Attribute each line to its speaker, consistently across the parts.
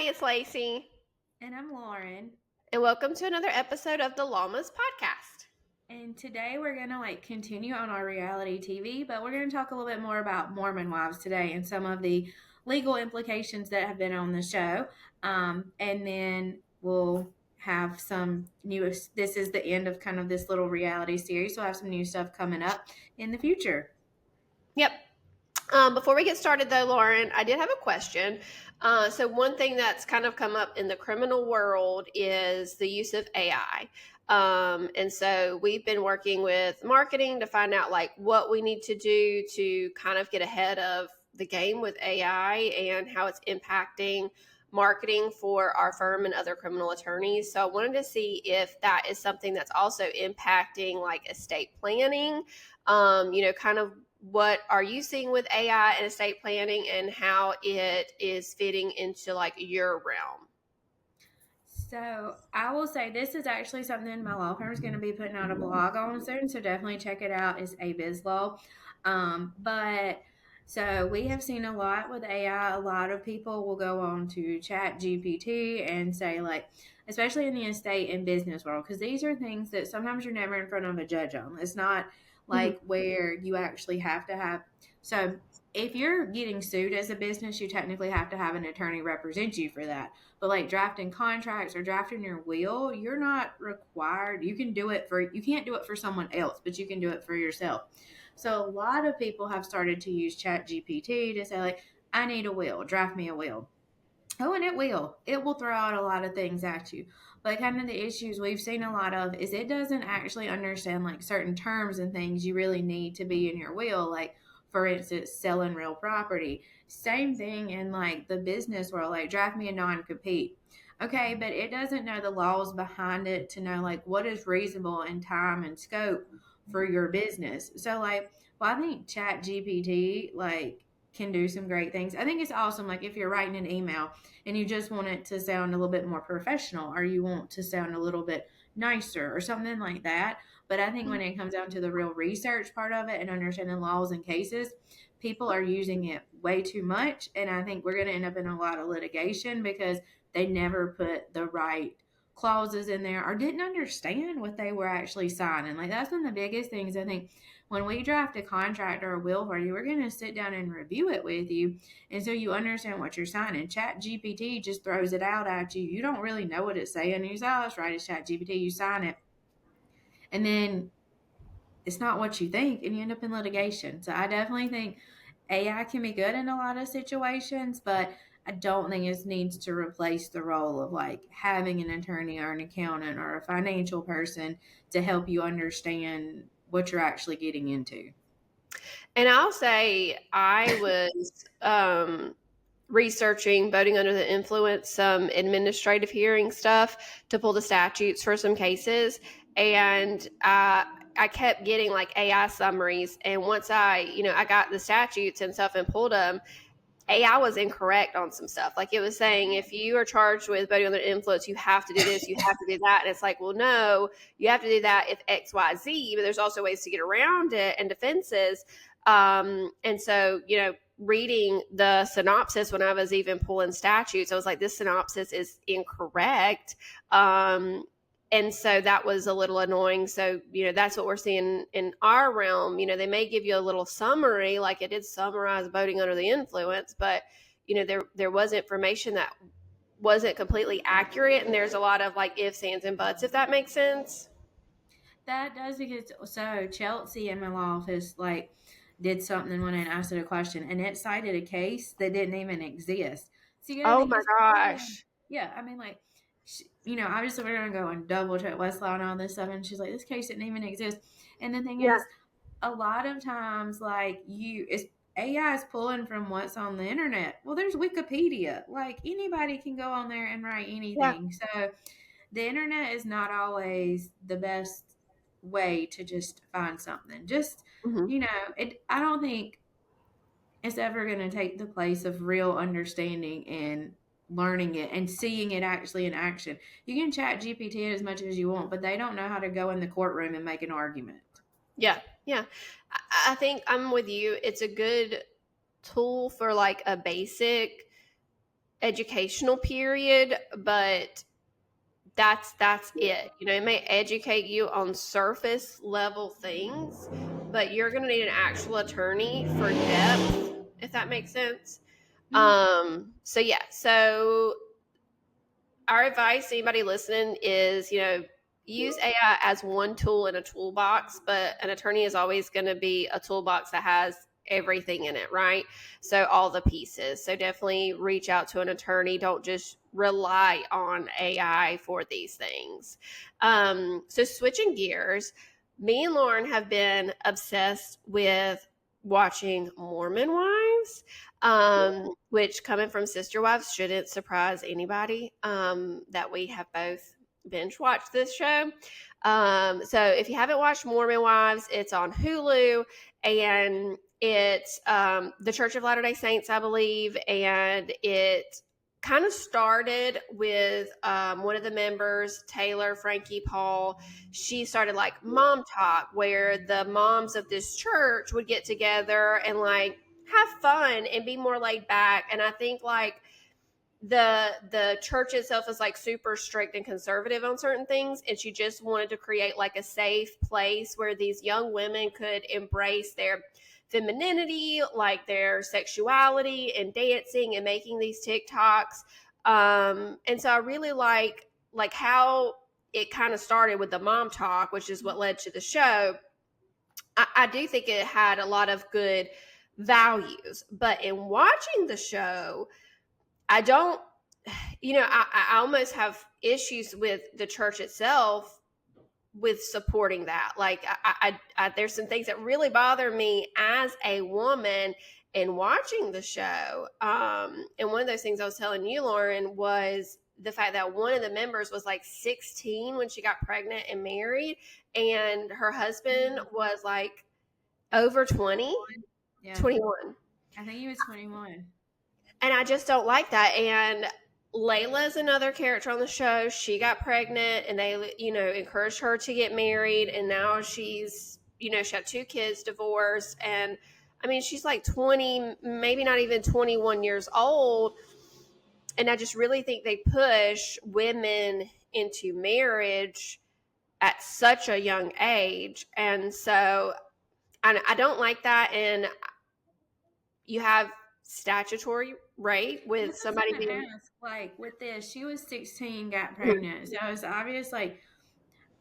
Speaker 1: everybody, it's Lacey.
Speaker 2: And I'm Lauren.
Speaker 1: And welcome to another episode of the Lawmas Podcast.
Speaker 2: And today we're going to continue on our reality TV, but we're going to talk a little bit more about Mormon Wives today and some of the legal implications that have been on the show. And then we'll have some new, this is the end of kind of this little reality series. So we'll have some new stuff coming up in the future.
Speaker 1: Yep. Before we get started though, Lauren, I did have a question. So one thing that's kind of come up in the criminal world is the use of AI. And so we've been working with marketing to find out what we need to do to kind of get ahead of the game with AI and how it's impacting marketing for our firm and other criminal attorneys. So I wanted to see if that is something that's also impacting estate planning, kind of what are you seeing with AI and estate planning and how it is fitting into your realm?
Speaker 2: So I will say this is actually something my law firm is going to be putting out a blog on soon. So definitely check it out. It's ABizLaw. So we have seen a lot with AI. A lot of people will go on to ChatGPT and say especially in the estate and business world, because these are things that sometimes you're never in front of a judge on. It's not where you actually have to have. So if you're getting sued as a business, you technically have to have an attorney represent you for that. But drafting contracts or drafting your will, you're not required. You can't do it for someone else, but you can do it for yourself. So a lot of people have started to use ChatGPT to say I need a will, draft me a will. Oh, and it will throw out a lot of things at you. But kind of the issues we've seen a lot of is it doesn't actually understand certain terms and things you really need to be in your will. For instance, selling real property. Same thing in the business world, draft me a non-compete. Okay, but it doesn't know the laws behind it to know what is reasonable in time and scope for your business. So I think ChatGPT can do some great things. I think it's awesome. If you're writing an email and you just want it to sound a little bit more professional, or you want to sound a little bit nicer or something like that. But I think when it comes down to the real research part of it and understanding laws and cases, people are using it way too much. And I think we're going to end up in a lot of litigation because they never put the right clauses in there or didn't understand what they were actually signing. That's one of the biggest things. I think when we draft a contract or a will for you, we're going to sit down and review it with you. And so you understand what you're signing. ChatGPT just throws it out at you. You don't really know what it's saying. You say, oh, that's right, it's ChatGPT. You sign it. And then it's not what you think, and you end up in litigation. So I definitely think AI can be good in a lot of situations, but I don't think it needs to replace the role of having an attorney or an accountant or a financial person to help you understand what you're actually getting into.
Speaker 1: And I'll say I was researching voting under the influence, some administrative hearing stuff to pull the statutes for some cases. And I kept getting AI summaries. And once I got the statutes and stuff and pulled them, AI was incorrect on some stuff. It was saying if you are charged with voting under influence, you have to do this, you have to do that. And it's well, no, you have to do that if X, Y, Z, but there's also ways to get around it and defenses. And so, reading the synopsis when I was even pulling statutes, I was this synopsis is incorrect. And so that was a little annoying. So, that's what we're seeing in our realm. They may give you a little summary, it did summarize voting under the influence, but, there was information that wasn't completely accurate. And there's a lot of ifs, ands, and buts, if that makes sense.
Speaker 2: That does, because so Chelsea in my law office, did something when I asked it a question, and it cited a case that didn't even exist. So
Speaker 1: oh my gosh.
Speaker 2: Yeah, I mean, obviously we're gonna go and double check Westlaw and all this stuff, and she's like, this case didn't even exist. And the thing is, a lot of times, AI is pulling from what's on the internet. Well, there's Wikipedia. Anybody can go on there and write anything. Yeah. So the internet is not always the best way to just find something. Just, I don't think it's ever going to take the place of real understanding and learning it and seeing it actually in action. You can ChatGPT it as much as you want, but they don't know how to go in the courtroom and make an argument.
Speaker 1: Yeah. I think I'm with you. It's a good tool for a basic educational period, but that's it. You know, it may educate you on surface level things, but you're going to need an actual attorney for depth, if that makes sense. So yeah, so our advice to anybody listening is, use AI as one tool in a toolbox, but an attorney is always going to be a toolbox that has everything in it, right? So all the pieces. So definitely reach out to an attorney. Don't just rely on AI for these things. So switching gears, me and Lauren have been obsessed with watching Mormon Wives, which, coming from sister wives, shouldn't surprise anybody, that we have both binge watched this show. So if you haven't watched Mormon Wives, it's on Hulu, and it's the Church of Latter-day Saints, I believe, and it kind of started with one of the members, Taylor Frankie Paul. She started like Mom Talk, where the moms of this church would get together and like have fun and be more laid back. And I think like the church itself is like super strict and conservative on certain things, and she just wanted to create like a safe place where these young women could embrace their femininity, like their sexuality, and dancing and making these TikToks. And so I really like how it kind of started with the Mom Talk, which is what led to the show. I do think it had a lot of good values, but in watching the show, I don't, I almost have issues with the church itself with supporting that. Like, there's some things that really bother me as a woman in watching the show. And one of those things I was telling you, Lauren, was the fact that one of the members was like 16 when she got pregnant and married, and her husband was like over 20,
Speaker 2: Yeah.
Speaker 1: 21.
Speaker 2: I think he was 21.
Speaker 1: And I just don't like that. And Layla's another character on the show. She got pregnant, and they, encouraged her to get married. And now she's, she had 2 kids, divorced. And I mean, she's like 20, maybe not even 21 years old. And I just really think they push women into marriage at such a young age. And so I don't like that. And you have statutory rape with somebody being
Speaker 2: like with this, she was 16, got pregnant. So it's obvious, like,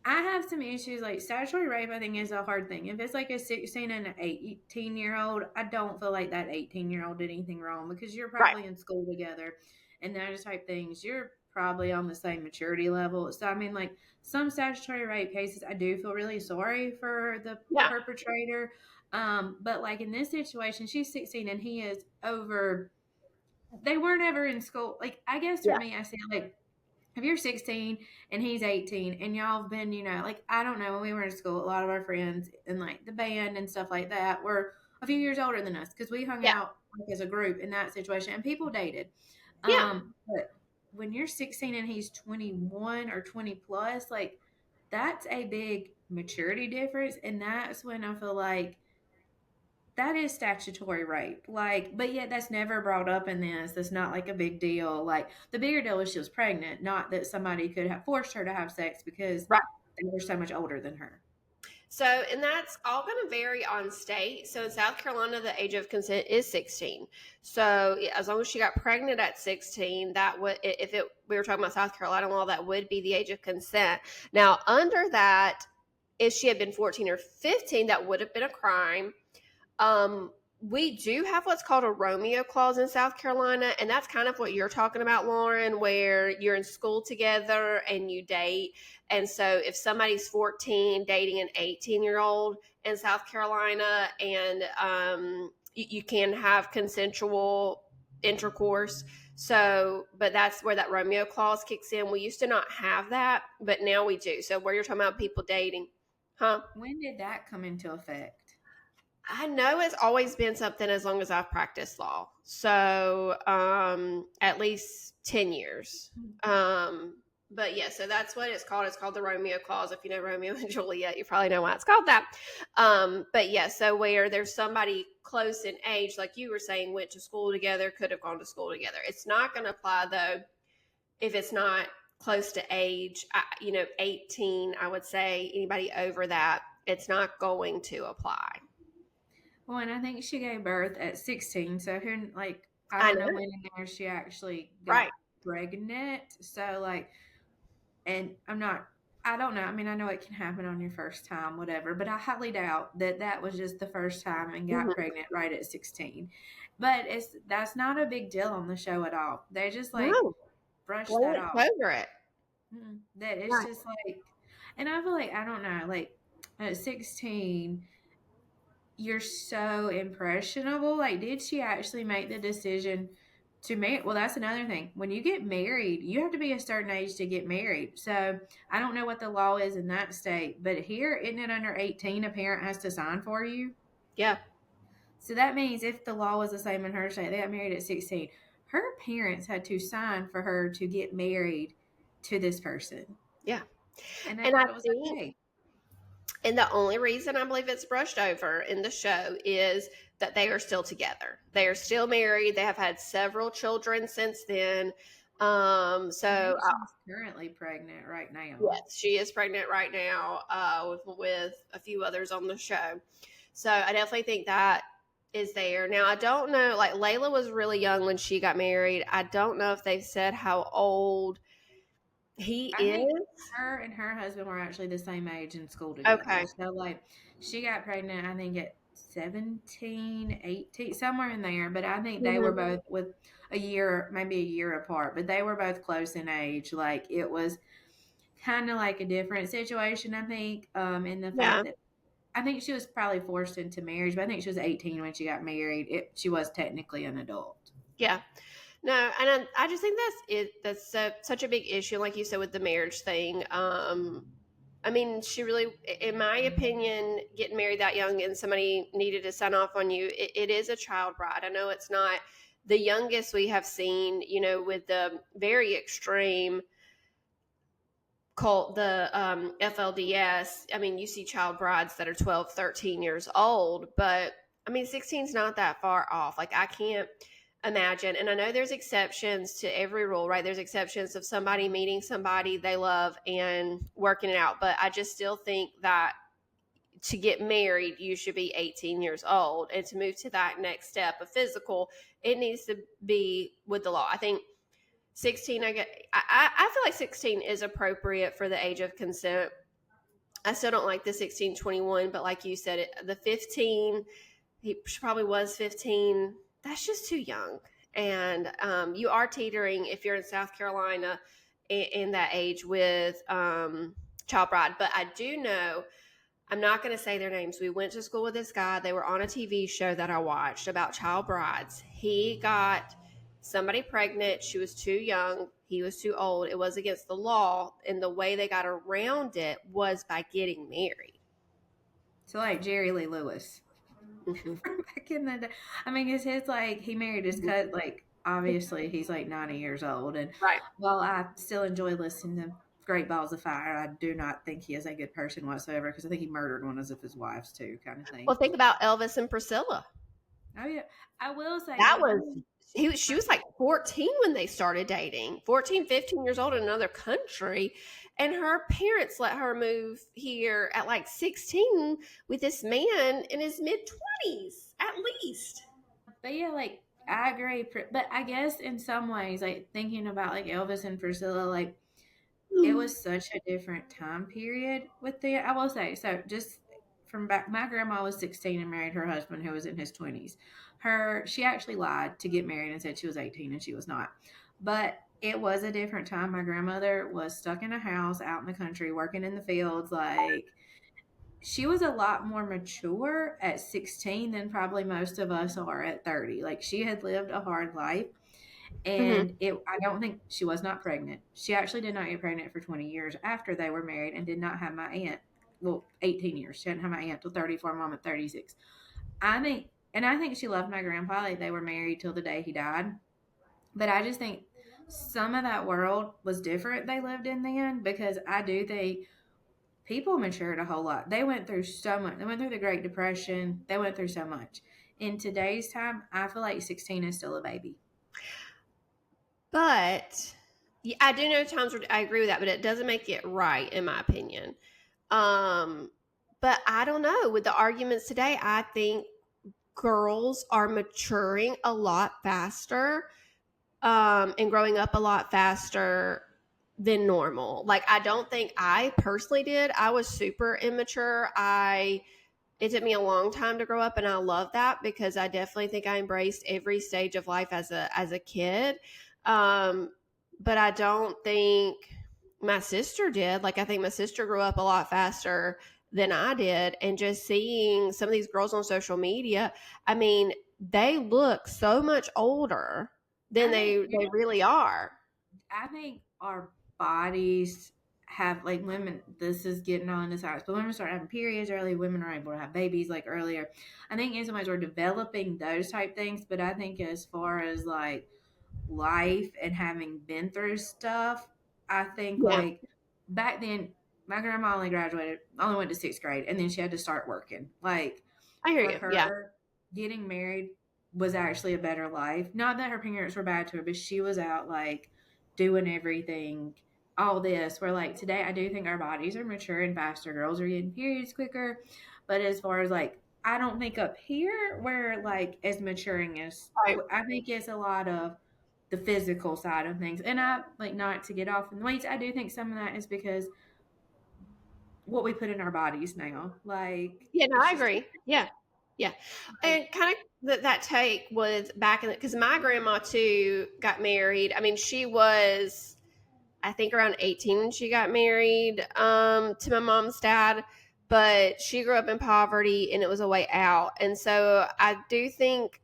Speaker 2: I have some issues. Like, statutory rape, I think, is a hard thing. If it's like a 16 and an 18-year-old, I don't feel like that 18-year-old did anything wrong, because you're probably in school together and those type things. You're probably on the same maturity level. So, I mean, like, some statutory rape cases, I do feel really sorry for the perpetrator. But like in this situation, she's 16 and he is over. They weren't ever in school. Like, I guess for me, I say, like, if you're 16 and he's 18 and y'all have been, like, I don't know, when we were in school, a lot of our friends in like the band and stuff like that were a few years older than us, because we hung out like, as a group in that situation, and people dated. But when you're 16 and he's 21 or 20 plus, like, that's a big maturity difference. And that's when I feel like that is statutory rape. Like, but yet that's never brought up in this. That's not like a big deal. Like, the bigger deal is she was pregnant, not that somebody could have forced her to have sex because they were so much older than her.
Speaker 1: So, and that's all going to vary on state. So in South Carolina, the age of consent is 16. So as long as she got pregnant at 16, that would, we were talking about South Carolina law, that would be the age of consent. Now, under that, if she had been 14 or 15, that would have been a crime. We do have what's called a Romeo clause in South Carolina, and that's kind of what you're talking about, Lauren, where you're in school together and you date. And so if somebody's 14 dating an 18-year-old in South Carolina, and you can have consensual intercourse. So, but that's where that Romeo clause kicks in. We used to not have that, but now we do. So where you're talking about people dating, huh?
Speaker 2: When did that come into effect?
Speaker 1: I know it's always been something as long as I've practiced law. So at least 10 years. But yeah, so that's what it's called. It's called the Romeo clause. If you know Romeo and Juliet, you probably know why it's called that. But yeah, so where there's somebody close in age, like you were saying, went to school together, could have gone to school together. It's not going to apply though if it's not close to age. 18. I would say anybody over that, it's not going to apply.
Speaker 2: Well, and I think she gave birth at 16. So who, like, I
Speaker 1: I
Speaker 2: don't know
Speaker 1: know,
Speaker 2: when in there she actually
Speaker 1: right?
Speaker 2: got pregnant. So, like, and I don't know. I mean, I know it can happen on your first time, whatever, but I highly doubt that that was just the first time and got
Speaker 1: Mm-hmm.
Speaker 2: pregnant right at 16. But that's not a big deal on the show at all. They just like
Speaker 1: No,
Speaker 2: brush that
Speaker 1: glance
Speaker 2: off.
Speaker 1: over it.
Speaker 2: That it's
Speaker 1: Right.
Speaker 2: just like, and I feel like, I don't know, like at 16, you're so impressionable. Like, did she actually make the decision to marry? Well, that's another thing. When you get married, you have to be a certain age to get married. So I don't know what the law is in that state, but here, isn't it under 18? A parent has to sign for you.
Speaker 1: Yeah.
Speaker 2: So that means if the law was the same in her state, they got married at 16. Her parents had to sign for her to get married to this person,
Speaker 1: Yeah.
Speaker 2: and they
Speaker 1: And I
Speaker 2: thought it was
Speaker 1: think,
Speaker 2: okay.
Speaker 1: and the only reason I believe it's brushed over in the show is that they are still together. They are still married. They have had several children since then.
Speaker 2: I
Speaker 1: So
Speaker 2: think she's currently pregnant right now.
Speaker 1: yes, she is pregnant right now, with a few others on the show. So I definitely think that is there. Now I don't know. Like Layla was really young when she got married. I don't know if they've said how old he
Speaker 2: I think
Speaker 1: is.
Speaker 2: her and her husband were actually the same age in school together.
Speaker 1: Okay.
Speaker 2: So, like, she got pregnant, I think, at 17, 18, somewhere in there. But I think they were
Speaker 1: Hmm.
Speaker 2: both with a year, maybe a year apart. But they were both close in age. Like, it was kind of like a different situation, I think, in the fact
Speaker 1: Yeah.
Speaker 2: that I think she was probably forced into marriage, but I think she was 18 when she got married. She was technically an adult.
Speaker 1: Yeah. No, and I just think that's it. That's such a big issue, like you said, with the marriage thing. I mean, she really, in my opinion, getting married that young and somebody needed to sign off on you, it is a child bride. I know it's not the youngest we have seen, with the very extreme cult, the FLDS. I mean, you see child brides that are 12, 13 years old, but I mean, 16 is not that far off. Like, I can't imagine. And I know there's exceptions to every rule, right? There's exceptions of somebody meeting somebody they love and working it out. But I just still think that to get married, you should be 18 years old. And to move to that next step of physical, it needs to be with the law. I think 16, I feel like 16 is appropriate for the age of consent. I still don't like the 16, 21, but like you said, the 15, he probably was 15. That's just too young. And you are teetering if you're in South Carolina in that age with child bride. But I do know, I'm not going to say their names. We went to school with this guy. They were on a TV show that I watched about child brides. He got somebody pregnant. She was too young. He was too old. It was against the law. And the way they got around it was by getting married.
Speaker 2: So, like Jerry Lee Lewis.
Speaker 1: Hmm.
Speaker 2: Back in the day. I mean, is his like he married his cut like obviously he's like 90 years old, and
Speaker 1: Right.
Speaker 2: while I still enjoy listening to Great Balls of Fire, I do not think he is a good person whatsoever because I think he murdered one of his wives too, kind of thing.
Speaker 1: Well, think about Elvis and Priscilla.
Speaker 2: Oh yeah, I will say
Speaker 1: That
Speaker 2: the
Speaker 1: was
Speaker 2: one.
Speaker 1: she was like 14 when they started dating. 14, 15 years old in another country, and her parents let her move here at like 16 with this man in his mid 20s at least.
Speaker 2: But yeah, like I agree, but I guess in some ways, like thinking about like Elvis and Priscilla, like it
Speaker 1: Mm.
Speaker 2: was such a different time period with the I will say so just from back my grandma was 16 and married her husband who was in his 20s. She actually lied to get married and said she was 18 and she was not. But it was a different time. My grandmother was stuck in a house out in the country working in the fields. Like, she was a lot more mature at 16 than probably most of us are at 30. Like, she had lived a hard life,
Speaker 1: Hmm.
Speaker 2: and I don't think she was not pregnant. She actually did not get pregnant for 20 years after they were married and did not have my aunt. Well, 18 years. She didn't have my aunt till 34, mom at 36. I think she loved my grandpa. Like, they were married till the day he died. But I just think some of that world was different they lived in then, because I do think people matured a whole lot. They went through so much. They went through the Great Depression. They went through so much. In today's time, I feel like 16 is still a baby.
Speaker 1: But yeah, I do know times where I agree with that, but it doesn't make it right, in my opinion. But I don't know. With the arguments today, I think girls are maturing a lot faster, and growing up a lot faster than normal. Like, I don't think I personally did. I was super immature. It took me a long time to grow up, and I love that because I definitely think I embraced every stage of life as a kid. Um, but I don't think my sister did. Like, I think my sister grew up a lot faster than I did, and just seeing some of these girls on social media, I mean, they look so much older than
Speaker 2: I think
Speaker 1: they really are.
Speaker 2: I think our bodies have, like, women, this is getting on into science, but women start having periods early, women are able to have babies like earlier. I think in some ways we're developing those type things, but I think as far as like life and having been through stuff, I think
Speaker 1: Yeah,
Speaker 2: like back then my grandma only went to sixth grade, and then she had to start working. Like,
Speaker 1: I hear
Speaker 2: for
Speaker 1: you. Yeah,
Speaker 2: her, getting married was actually a better life. Not that her parents were bad to her, but she was out like doing everything, all this. Where like today, I do think our bodies are maturing faster. Girls are getting periods quicker. But as far as like, I don't think up here we're like as maturing as,
Speaker 1: right.
Speaker 2: I think it's a lot of the physical side of things. And I like, not to get off in the weeds, I do think some of that is because what we put in our bodies now. Like,
Speaker 1: Yeah, no,
Speaker 2: it's
Speaker 1: I
Speaker 2: just
Speaker 1: agree. Yeah, yeah,
Speaker 2: like,
Speaker 1: and kind of that take was back in because my grandma too got married. I mean, she was I think around 18 when she got married to my mom's dad, but she grew up in poverty and it was a way out. And so I do think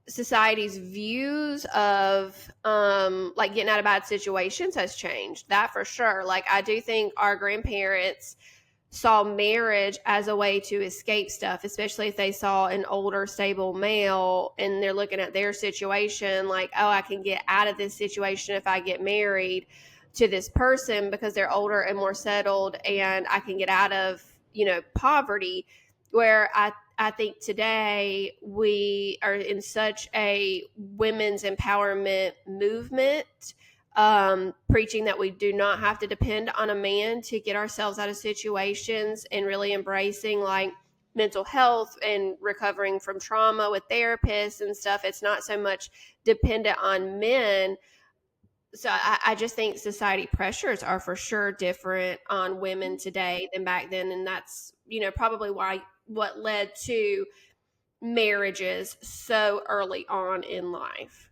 Speaker 1: society's views of like getting out of bad situations has changed. That for sure. Like, I do think our grandparents saw marriage as a way to escape stuff, especially if they saw an older, stable male and they're looking at their situation like, oh, I can get out of this situation if I get married to this person because they're older and more settled and I can get out of, poverty. Where I think today we are in such a women's empowerment movement, preaching that we do not have to depend on a man to get ourselves out of situations and really embracing like mental health and recovering from trauma with therapists and stuff. It's not so much dependent on men. So I just think society pressures are for sure different on women today than back then. And that's, probably why what led to marriages so early on in life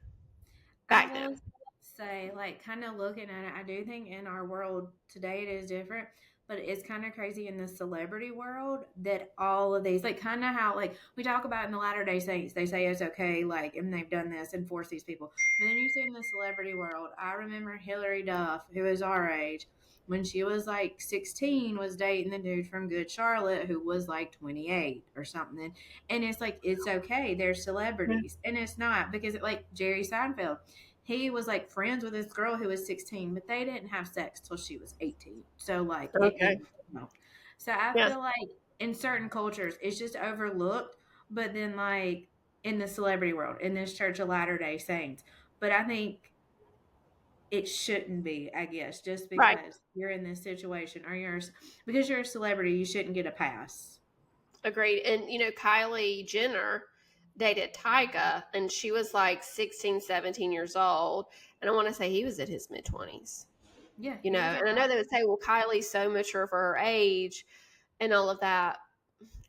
Speaker 2: I
Speaker 1: back
Speaker 2: will
Speaker 1: then.
Speaker 2: say, like, kind of looking at it, I do think in our world today it is different, but it's kind of crazy in the celebrity world that all of these, like, kind of how, like, we talk about in the Latter day Saints, they say it's okay, like, and they've done this and forced these people. But then you see in the celebrity world, I remember Hillary Duff, who is our age, when she was like 16, was dating the dude from Good Charlotte who was like 28 or something. And it's like, it's okay. They're celebrities. And it's not, because like Jerry Seinfeld, he was like friends with this girl who was 16, but they didn't have sex till she was 18. So like it
Speaker 1: Okay.
Speaker 2: didn't count. So I
Speaker 1: Yeah.
Speaker 2: feel like in certain cultures it's just overlooked, but then like in the celebrity world, in this Church of Latter-day Saints. But I think it shouldn't be, I guess, just
Speaker 1: Right.
Speaker 2: because you're in this situation, or because you're a celebrity, you shouldn't get a pass.
Speaker 1: Agreed. And, Kylie Jenner dated Tyga, and she was like 16, 17 years old. And I want to say he was in his mid 20s,
Speaker 2: Yeah, he was
Speaker 1: and I know they would say, well, Kylie's so mature for her age and all of that.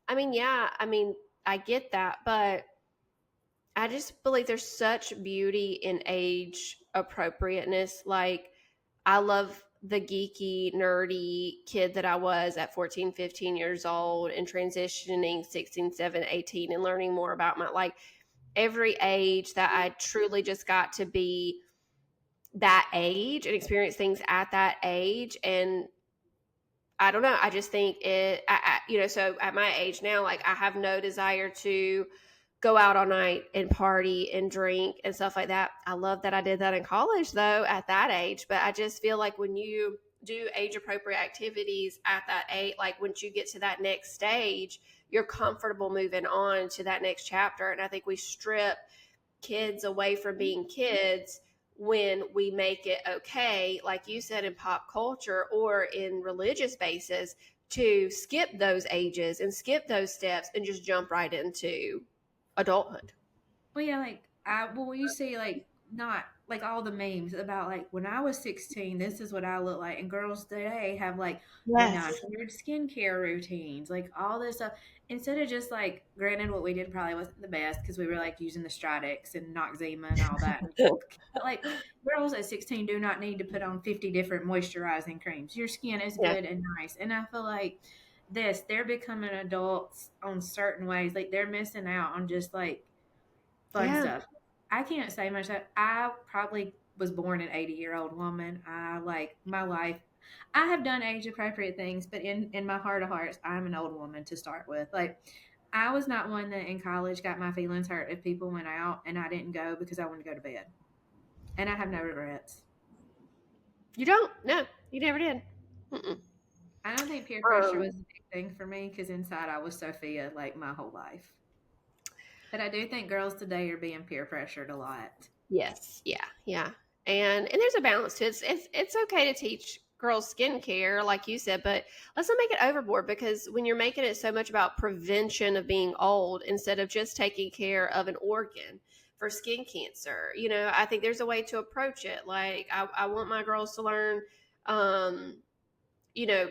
Speaker 1: I mean, yeah, I get that, but I just believe there's such beauty in age appropriateness. Like, I love the geeky, nerdy kid that I was at 14, 15 years old and transitioning 16, 17, 18 and learning more about my, like, every age that I truly just got to be that age and experience things at that age. And I don't know. I just think so at my age now, like, I have no desire to go out all night and party and drink and stuff like that. I love that I did that in college though at that age, but I just feel like when you do age appropriate activities at that age, like once you get to that next stage, you're comfortable moving on to that next chapter. And I think we strip kids away from being kids when we make it okay, like you said, in pop culture or in religious bases, to skip those ages and skip those steps and just jump right into adulthood.
Speaker 2: Well, yeah, like you see, like not like all the memes about like when I was 16, this is what I look like, and girls today have like the
Speaker 1: Yes.
Speaker 2: 900 skincare routines, like all this stuff. Instead of just like, granted, what we did probably wasn't the best because we were like using the Stradix and Noxzema and all that. But like girls at 16 do not need to put on 50 different moisturizing creams. Your skin is
Speaker 1: Yeah.
Speaker 2: good and nice, and I feel like they're becoming adults on certain ways. Like they're missing out on just like fun
Speaker 1: Yeah.
Speaker 2: stuff. I can't say much. That I probably was born an 80-year-old woman. I like my life. I have done age appropriate things, but in my heart of hearts, I'm an old woman to start with. Like I was not one that in college got my feelings hurt if people went out and I didn't go because I wanted to go to bed. And I have no regrets.
Speaker 1: You don't? No, you never did. Mm-mm.
Speaker 2: I don't think peer pressure
Speaker 1: Um,
Speaker 2: was a big thing for me because inside I was Sophia like my whole life. But I do think girls today are being peer pressured a lot.
Speaker 1: yes. Yeah. Yeah. And there's a balance to it. It's okay to teach girls skincare, like you said, but let's not make it overboard, because when you're making it so much about prevention of being old instead of just taking care of an organ for skin cancer, I think there's a way to approach it. Like I want my girls to learn, um, you know,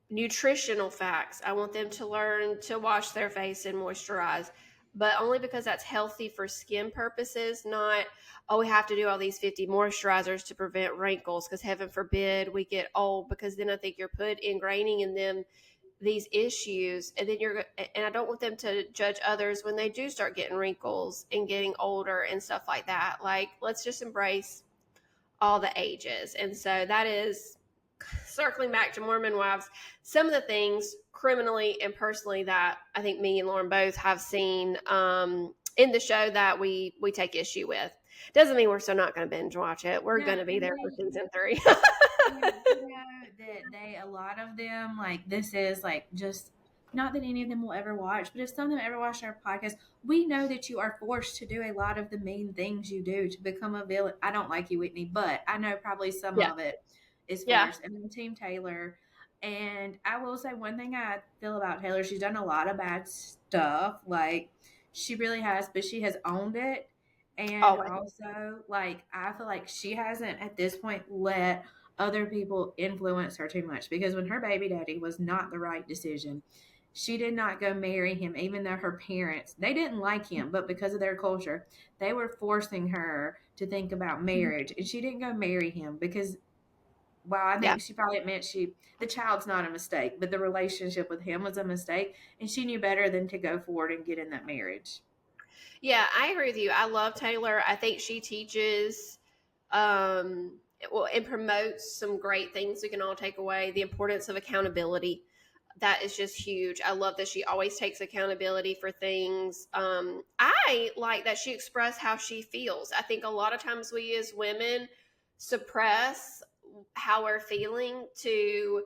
Speaker 1: nutritional facts. I want them to learn to wash their face and moisturize, but only because that's healthy for skin purposes, not, oh, we have to do all these 50 moisturizers to prevent wrinkles because heaven forbid we get old, because then I think you're ingraining in them these issues, and then and I don't want them to judge others when they do start getting wrinkles and getting older and stuff like that. Like, let's just embrace all the ages. And so that is circling back to Mormon Wives, some of the things criminally and personally that I think me and Lauren both have seen in the show that we take issue with. Doesn't mean we're still not going to binge watch it. We're
Speaker 2: No,
Speaker 1: going to be
Speaker 2: and
Speaker 1: there for season 3.
Speaker 2: that a lot of them, like, this is like just not that any of them will ever watch, but if some of them ever watch our podcast, we know that you are forced to do a lot of the mean things you do to become a villain. I don't like you, Whitney, but I know probably some
Speaker 1: Yeah.
Speaker 2: of it is
Speaker 1: Yeah.
Speaker 2: forced. And I'm Team Taylor. And I will say one thing I feel about Taylor, she's done a lot of bad stuff. Like, she really has, but she has owned it. And
Speaker 1: Always.
Speaker 2: also, like, I feel like she hasn't at this point let other people influence her too much, because when her baby daddy was not the right decision, she did not go marry him, even though her parents, they didn't like him, but because of their culture, they were forcing her to think about marriage, and she didn't go marry him because, well, I
Speaker 1: Yeah.
Speaker 2: think she probably admits the child's not a mistake, but the relationship with him was a mistake, and she knew better than to go forward and get in that marriage.
Speaker 1: Yeah, I agree with you. I love Taylor. I think she teaches and promotes some great things we can all take away. The importance of accountability. That is just huge. I love that she always takes accountability for things. I like that she expressed how she feels. I think a lot of times we as women suppress how we're feeling to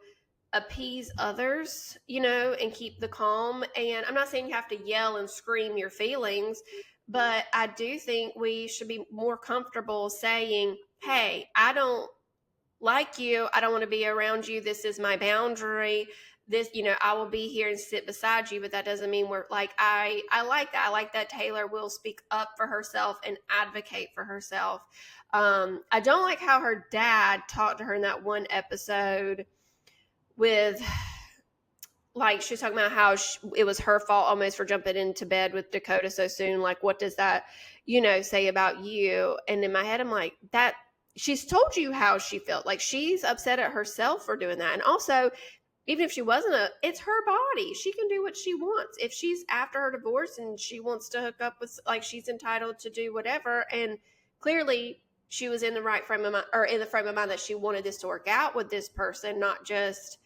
Speaker 1: appease others, and keep the calm. And I'm not saying you have to yell and scream your feelings, but I do think we should be more comfortable saying, hey, I don't like you. I don't want to be around you. This is my boundary. This, I will be here and sit beside you, but that doesn't mean we're like, I like that. I like that Taylor will speak up for herself and advocate for herself. I don't like how her dad talked to her in that one episode with, like, she was talking about how it was her fault almost for jumping into bed with Dakota so soon. Like, what does that, say about you? And in my head, I'm like, that she's told you how she felt. Like, she's upset at herself for doing that. And also, even if she wasn't it's her body. She can do what she wants. If she's after her divorce and she wants to hook up with, like, she's entitled to do whatever. And clearly she was in the right frame of mind, or in the frame of mind that she wanted this to work out with this person, not just,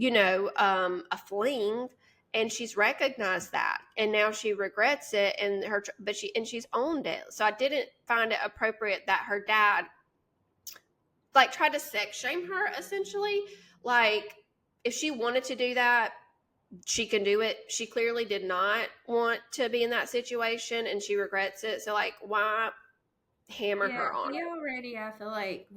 Speaker 1: a fling. and she's recognized that, and now she regrets it, and she's owned it. So I didn't find it appropriate that her dad like tried to sex shame her, essentially. Like, if she wanted to do that, she can do it. She clearly did not want to be in that situation, and she regrets it. So, like, why hammer
Speaker 2: Yeah,
Speaker 1: her on
Speaker 2: he
Speaker 1: it?
Speaker 2: already, I feel like,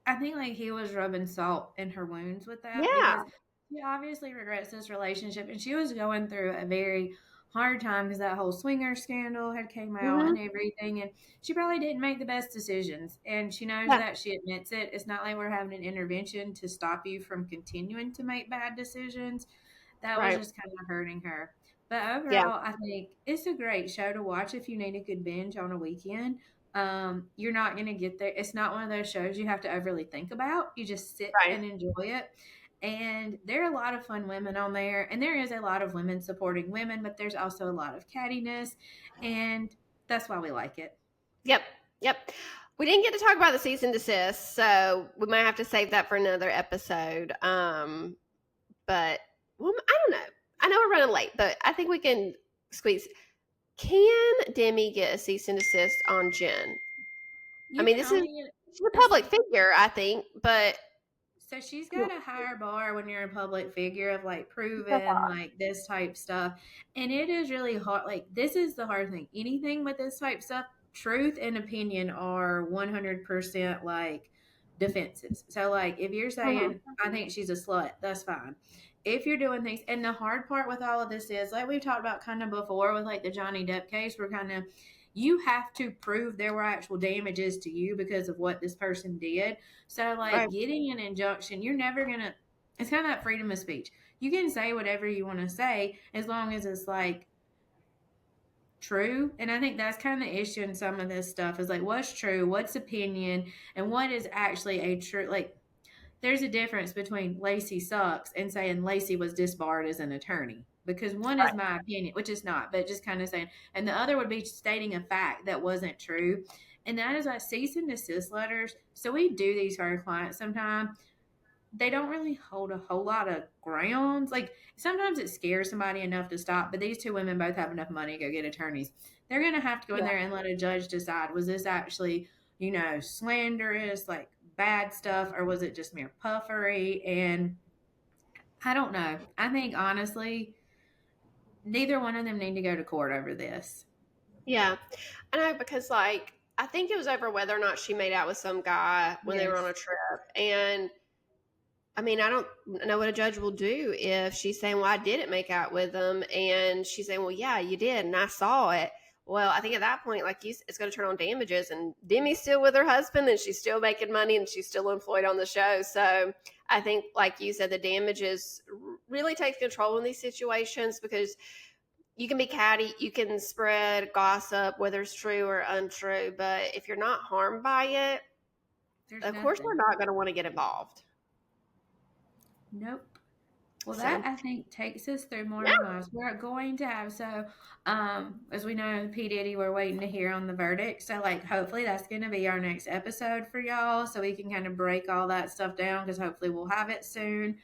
Speaker 2: I think like he was rubbing salt in her wounds with that,
Speaker 1: Yeah.
Speaker 2: because she obviously regrets this relationship, and she was going through a very hard time because that whole swinger scandal had came out
Speaker 1: Mm-hmm.
Speaker 2: and everything, and she probably didn't make the best decisions, and she knows
Speaker 1: Yeah.
Speaker 2: that. She admits it. It's not like we're having an intervention to stop you from continuing to make bad decisions. That was
Speaker 1: Right.
Speaker 2: just kind of hurting her. But
Speaker 1: Yeah.
Speaker 2: overall, I think it's a great show to watch if you need a good binge on a weekend. You're not going to get there. It's not one of those shows you have to overly think about. You just sit
Speaker 1: Right.
Speaker 2: and enjoy it. And there are a lot of fun women on there, and there is a lot of women supporting women, but there's also a lot of cattiness, and that's why we like it.
Speaker 1: Yep. Yep. We didn't get to talk about the cease and desist, so we might have to save that for another episode. But well, I don't know. I know we're running late, but I think we can squeeze. Can Demi get a cease and desist on Jen? I
Speaker 2: You
Speaker 1: mean,
Speaker 2: can
Speaker 1: this is
Speaker 2: only get
Speaker 1: she's a
Speaker 2: a
Speaker 1: public
Speaker 2: seat.
Speaker 1: figure, I think, but
Speaker 2: So she's got a higher bar when you're a public figure of like
Speaker 1: so
Speaker 2: proven
Speaker 1: far.
Speaker 2: like this type stuff. And it is really hard. Like, this is the hard thing. Anything with this type stuff, truth and opinion are 100% like defenses. So like if you're
Speaker 1: Mhm.
Speaker 2: saying I think she's a slut, that's fine. If you're doing things, and the hard part with all of this is like we've talked about kind of before with like the Johnny Depp case, we're kind of, you have to prove there were actual damages to you because of what this person did. So,
Speaker 1: Right.
Speaker 2: like, getting an injunction, you're never going to, it's kind of that freedom of speech. You can say whatever you want to say as long as it's like true. And I think that's kind of the issue in some of this stuff is like, what's true, what's opinion, and what is actually a true, like, there's a difference between Lacey sucks and saying Lacey was disbarred as an attorney. Because one is
Speaker 1: Right.
Speaker 2: my opinion, which is not, but just kind of saying, and the other would be stating a fact that wasn't true. And that is why cease and desist letters. So we do these for our clients sometimes. They don't really hold a whole lot of grounds. Like, sometimes it scares somebody enough to stop, but these two women both have enough money to go get attorneys. They're going to have to go in
Speaker 1: Yeah.
Speaker 2: there and let a judge decide, was this actually, slanderous, like bad stuff, or was it just mere puffery? And I don't know. I think honestly, neither one of them need to go to court over this.
Speaker 1: Yeah. I know, because like I think it was over whether or not she made out with some guy when they were on
Speaker 2: Yes.
Speaker 1: a trip. And I mean, I don't know what a judge will do if she's saying, well, I didn't make out with them. And she's saying, well, yeah, you did. And I saw it. Well, I think at that point, like it's going to turn on damages. And Demi's still with her husband, and she's still making money, and she's still employed on the show. So I think, like you said, the damages really take control in these situations, because you can be catty, you can spread gossip, whether it's true or untrue. But if you're not harmed by it,
Speaker 2: There's
Speaker 1: of course, they're
Speaker 2: nothing.
Speaker 1: not going to want to get involved.
Speaker 2: Nope. Well, that
Speaker 1: So,
Speaker 2: I think takes us through
Speaker 1: yeah.
Speaker 2: Mormon Wives. We're going to have, as we know, P Diddy, we're waiting to hear on the verdict. So like hopefully that's going to be our next episode for y'all, so we can kind of break all that stuff down, because hopefully we'll have it soon.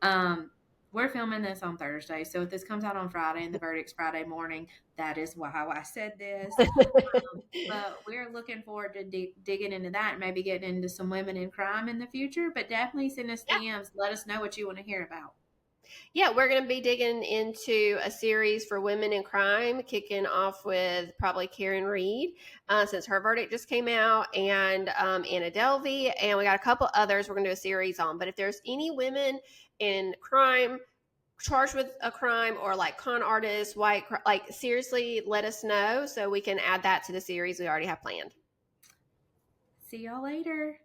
Speaker 2: Um, we're filming this on Thursday, so if this comes out on Friday and the verdict's Friday morning, that is how I said this. But we're looking forward to digging into that and maybe getting into some women in crime in the future. But definitely send us
Speaker 1: Yeah.
Speaker 2: DMs. Let us know what you want to hear about.
Speaker 1: Yeah, we're going to be digging into a series for women in crime, kicking off with probably Karen Reed, since her verdict just came out, and Anna Delvey, and we got a couple others we're going to do a series on. But if there's any women in crime charged with a crime, or like con artists, like seriously, let us know so we can add that to the series we already have planned.
Speaker 2: See y'all later.